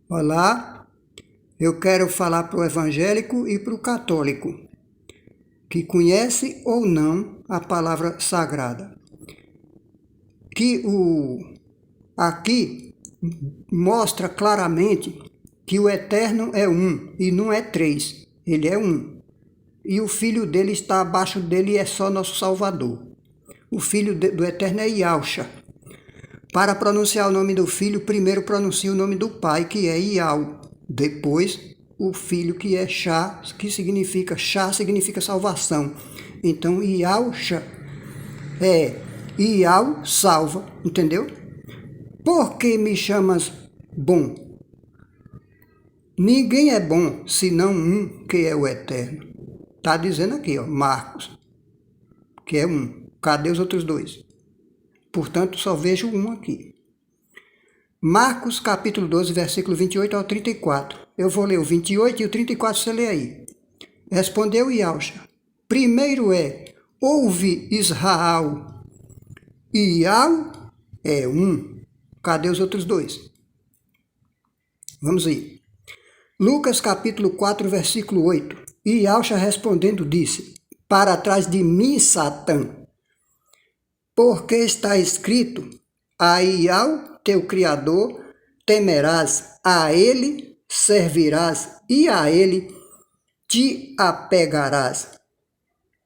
Olá, eu quero falar para o evangélico e para o católico, que conhece ou não a palavra sagrada. Aqui mostra claramente que o Eterno é um e não é três, ele é um. E o Filho dele está abaixo dele e é só nosso Salvador. O Filho do Eterno é Yahshua. Para pronunciar o nome do Filho, primeiro pronuncia o nome do Pai, que é Yahweh. Depois, o Filho, que é Shá, que significa salvação. Então, Yahshua é Yahweh salva, entendeu? Por que me chamas bom? Ninguém é bom, senão um, que é o Eterno. Está dizendo aqui, Marcos, que é um. Cadê os outros dois? Portanto, só vejo um aqui. Marcos capítulo 12, versículo 28 ao 34. Eu vou ler o 28 e o 34 você lê aí. Respondeu Yahshua: primeiro ouve Israel, Yahweh é um. Cadê os outros dois? Vamos aí. Lucas capítulo 4, versículo 8. E Yahshua respondendo disse: para trás de mim, Satã, porque está escrito: a Yahweh teu Criador temerás, a ele servirás e a ele te apegarás.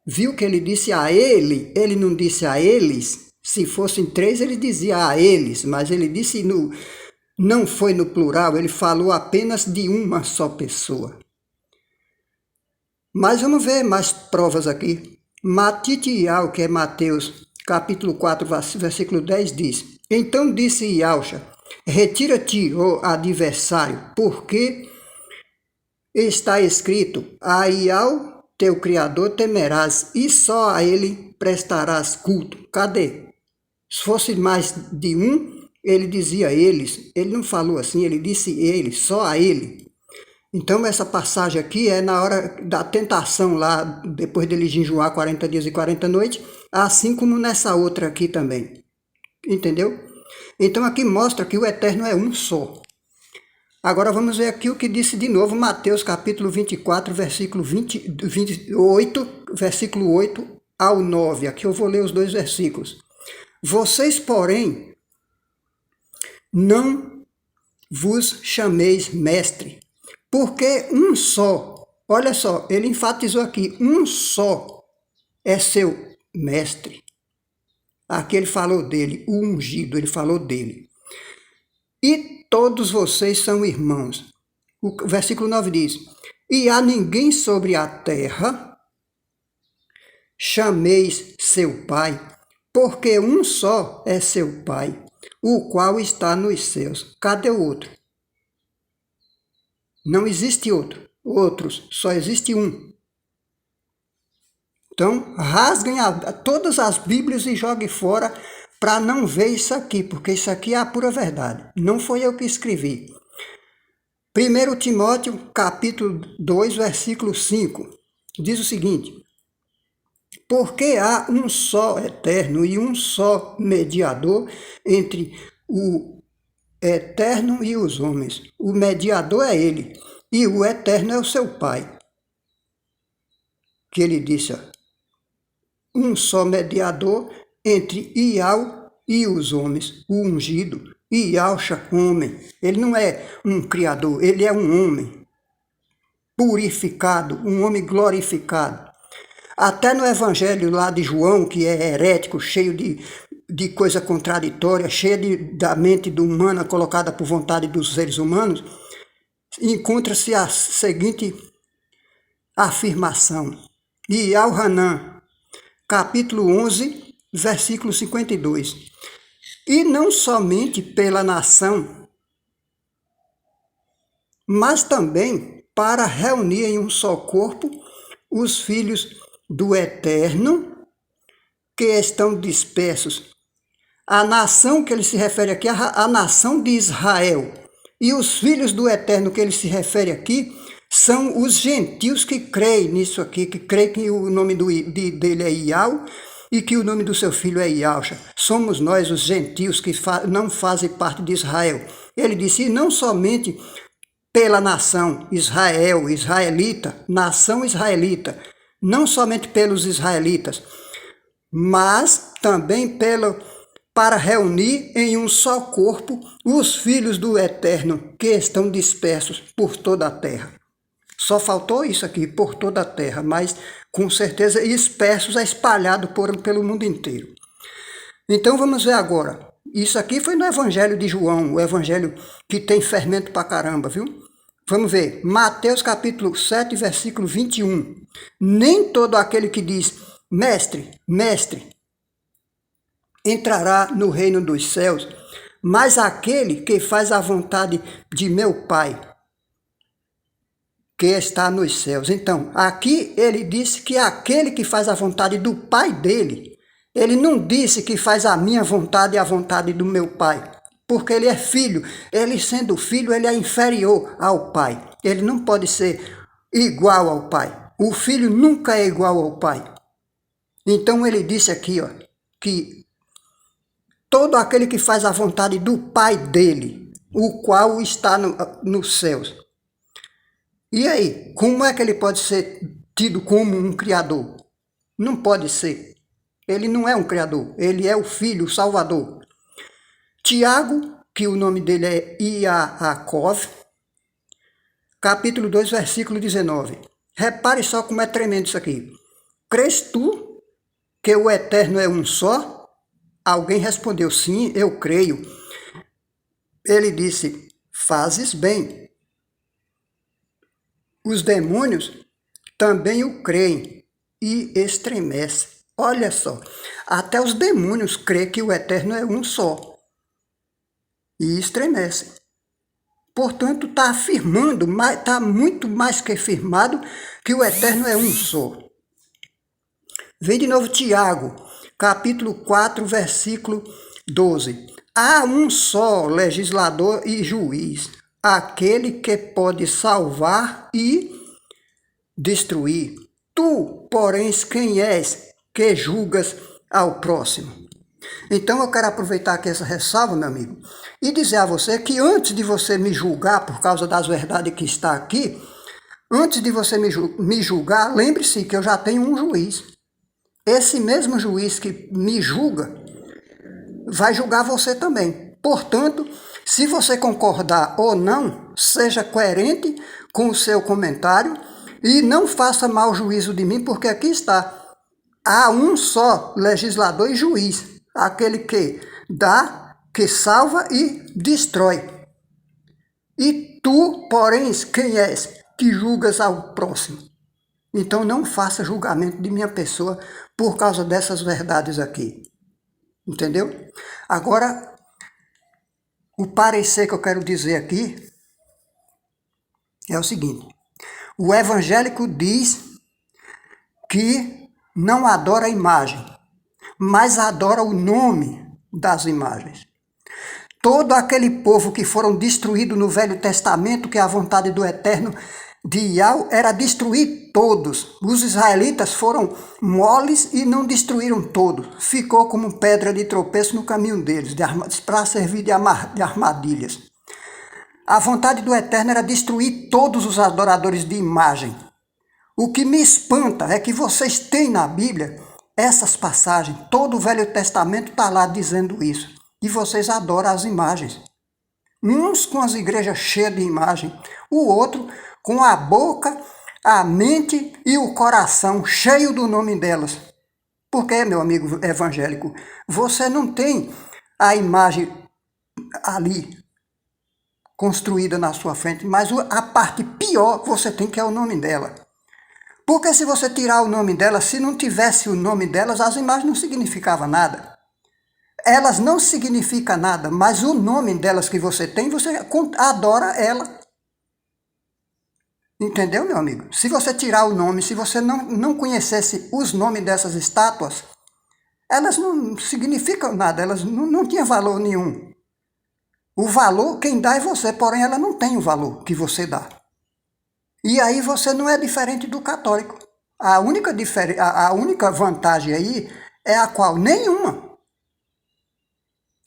Viu que ele disse a ele não disse a eles. Se fossem três, ele dizia a eles, mas ele disse não foi no plural, ele falou apenas de uma só pessoa. Mas vamos ver mais provas aqui. Matitial, que é Mateus, capítulo 4, versículo 10, diz: então disse Yahshua: retira-te, ó adversário, porque está escrito: a Yahweh teu Criador temerás, e só a ele prestarás culto. Cadê? Se fosse mais de um, ele dizia eles. Ele não falou assim, ele disse ele, só a ele. Então essa passagem aqui é na hora da tentação lá, depois dele jejuar 40 dias e 40 noites, assim como nessa outra aqui também. Entendeu? Então aqui mostra que o Eterno é um só. Agora vamos ver aqui o que disse de novo Mateus capítulo 24, versículo 28, versículo 8 ao 9. Aqui eu vou ler os dois versículos. Vocês, porém, não vos chameis mestre, porque um só, olha só, ele enfatizou aqui, um só é seu mestre. Aqui ele falou dele, o ungido, ele falou dele. E todos vocês são irmãos. O versículo 9 diz: e a ninguém sobre a terra chameis seu pai, porque um só é seu pai, o qual está nos céus. Cadê o outro? Não existe outros, só existe um. Então, rasguem todas as Bíblias e joguem fora para não ver isso aqui, porque isso aqui é a pura verdade. Não foi eu que escrevi. 1 Timóteo, capítulo 2, versículo 5, diz o seguinte: porque há um só Eterno e um só mediador entre o Eterno e os homens. O mediador é ele, e o Eterno é o seu Pai. Que ele disse, um só mediador entre Yahweh e os homens, o ungido, e Yahshua, homem. Ele não é um criador, ele é um homem purificado, um homem glorificado. Até no evangelho lá de João, que é herético, cheio de coisa contraditória, cheio da mente humana colocada por vontade dos seres humanos, encontra-se a seguinte afirmação. E Al-Hanan, capítulo 11, versículo 52. E não somente pela nação, mas também para reunir em um só corpo os filhos do Eterno que estão dispersos. A nação que ele se refere aqui é a nação de Israel. E os filhos do Eterno que ele se refere aqui são os gentios que creem nisso aqui, que creem que o nome dele é Yahweh e que o nome do seu filho é Yahshua. Somos nós, os gentios, que não fazem parte de Israel. Ele disse, e não somente pela nação Israel, israelita, nação israelita, não somente pelos israelitas, mas também para reunir em um só corpo os filhos do Eterno que estão dispersos por toda a terra. Só faltou isso aqui, por toda a terra, mas com certeza dispersos, espalhados pelo mundo inteiro. Então vamos ver agora. Isso aqui foi no Evangelho de João, o Evangelho que tem fermento pra caramba, viu? Vamos ver, Mateus capítulo 7, versículo 21. Nem todo aquele que diz, mestre, mestre, entrará no reino dos céus, mas aquele que faz a vontade de meu Pai, que está nos céus. Então, aqui ele disse que aquele que faz a vontade do Pai dele, ele não disse que faz a minha vontade e a vontade do meu Pai, porque ele é filho. Ele sendo filho, ele é inferior ao Pai. Ele não pode ser igual ao Pai. O filho nunca é igual ao Pai. Então ele disse aqui, ó, que todo aquele que faz a vontade do Pai dele, o qual está nos céus. E aí, como é que ele pode ser tido como um criador? Não pode ser. Ele não é um criador, ele é o Filho, o Salvador. Tiago, que o nome dele é Iacov, capítulo 2, versículo 19. Repare só como é tremendo isso aqui. Crês tu que o Eterno é um só? Alguém respondeu, sim, eu creio. Ele disse, fazes bem. Os demônios também o creem e estremecem. Olha só, até os demônios creem que o Eterno é um só e estremecem. Portanto, está afirmando, está muito mais que afirmado que o Eterno é um só. Vem de novo Tiago, capítulo 4, versículo 12. Há um só legislador e juiz, aquele que pode salvar e destruir. Tu, porém, quem és que julgas ao próximo? Então eu quero aproveitar aqui essa ressalva, meu amigo, e dizer a você que antes de você me julgar por causa das verdades que está aqui, antes de você me julgar, lembre-se que eu já tenho um juiz. Esse mesmo juiz que me julga vai julgar você também. Portanto, se você concordar ou não, seja coerente com o seu comentário e não faça mau juízo de mim, porque aqui está. Há um só legislador e juiz, aquele que dá, que salva e destrói. E tu, porém, quem és que julgas ao próximo? Então não faça julgamento de minha pessoa por causa dessas verdades aqui. Entendeu? Agora, o parecer que eu quero dizer aqui é o seguinte. O evangélico diz que não adora a imagem, mas adora o nome das imagens. Todo aquele povo que foram destruídos no Velho Testamento, que a vontade do Eterno de Yahweh era destruir todos. Os israelitas foram moles e não destruíram todos. Ficou como pedra de tropeço no caminho deles, para servir de armadilhas. A vontade do Eterno era destruir todos os adoradores de imagem. O que me espanta é que vocês têm na Bíblia essas passagens. Todo o Velho Testamento está lá dizendo isso. E vocês adoram as imagens. Uns com as igrejas cheias de imagem, o outro com a boca, a mente e o coração cheio do nome delas. Porque, meu amigo evangélico, você não tem a imagem ali construída na sua frente, mas a parte pior você tem, que é o nome dela. Porque se você tirar o nome delas, se não tivesse o nome delas, as imagens não significavam nada. Elas não significam nada, mas o nome delas que você tem, você adora ela. Entendeu, meu amigo? Se você tirar o nome, se você não conhecesse os nomes dessas estátuas, elas não significam nada, elas não tinham valor nenhum. O valor quem dá é você, porém ela não tem o valor que você dá. E aí você não é diferente do católico. A única vantagem aí é a qual? Nenhuma.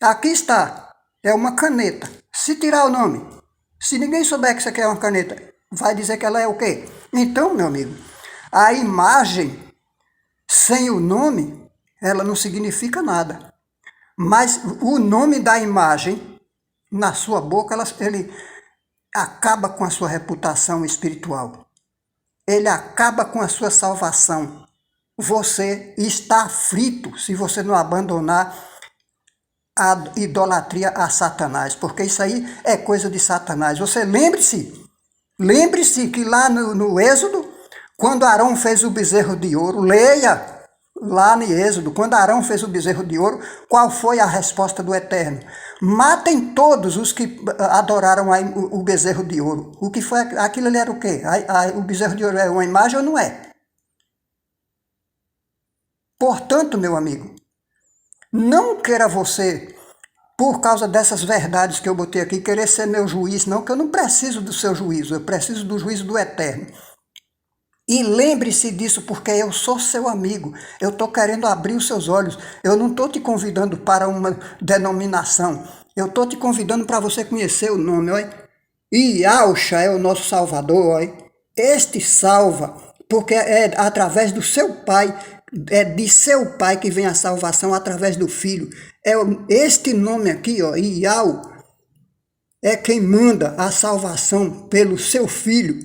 Aqui está, é uma caneta. Se tirar o nome, Se ninguém souber que você quer uma caneta, vai dizer que ela é o quê? Então, meu amigo, a imagem sem o nome, ela não significa nada. Mas o nome da imagem, na sua boca, ele acaba com a sua reputação espiritual. Ele acaba com a sua salvação. Você está frito se você não abandonar a idolatria a Satanás, porque isso aí é coisa de Satanás. Você lembre-se que lá no Êxodo, quando Arão fez o bezerro de ouro, leia lá no Êxodo, quando Arão fez o bezerro de ouro, qual foi a resposta do Eterno? Matem todos os que adoraram o bezerro de ouro. O que foi aquilo? Ali era o quê? O bezerro de ouro é uma imagem ou não é? Portanto, meu amigo, não queira você, por causa dessas verdades que eu botei aqui, querer ser meu juiz, não, que eu não preciso do seu juízo, eu preciso do juízo do Eterno. E lembre-se disso, porque eu sou seu amigo, eu estou querendo abrir os seus olhos, eu não estou te convidando para uma denominação, eu estou te convidando para você conhecer o nome, olha. Yahshua é o nosso Salvador, olha. Este salva, porque é através do seu Pai, é de seu Pai que vem a salvação através do Filho. Este nome aqui, ó, Yahweh, é quem manda a salvação pelo seu Filho.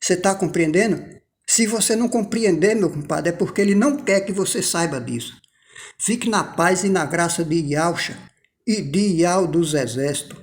Você está compreendendo? Se você não compreender, meu compadre, é porque ele não quer que você saiba disso. Fique na paz e na graça de Yahshua e de Yahweh dos exércitos.